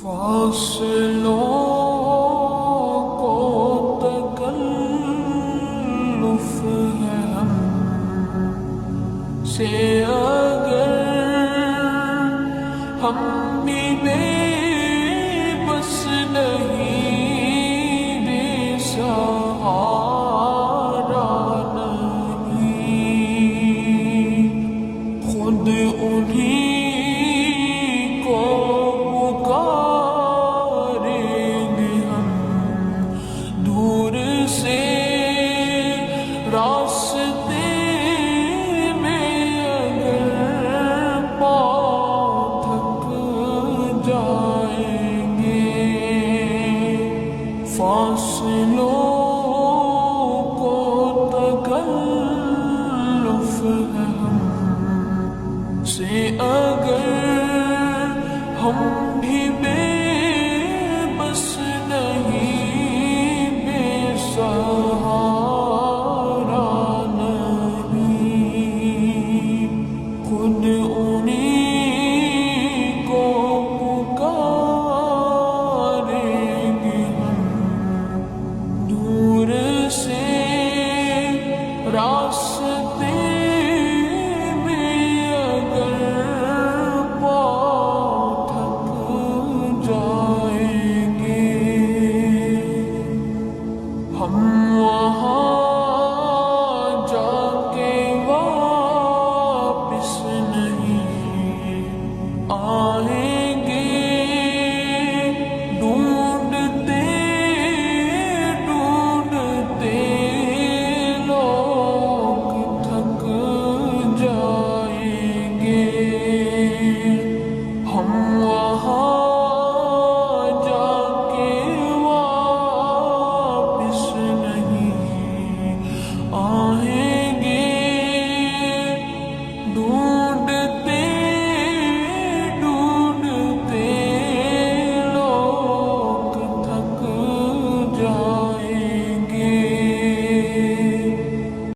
فاصلوں کو تکلف ہے ہم سے اگر ہم بھی بے بس نہیں، بے سہارا نہیں، خود انہیں کو پکاریں گے ہم دور سے راستے میں اگر پاؤں تھک جائیں گے، فاصلوں کو تکلف ہے ہم سے اگر ہم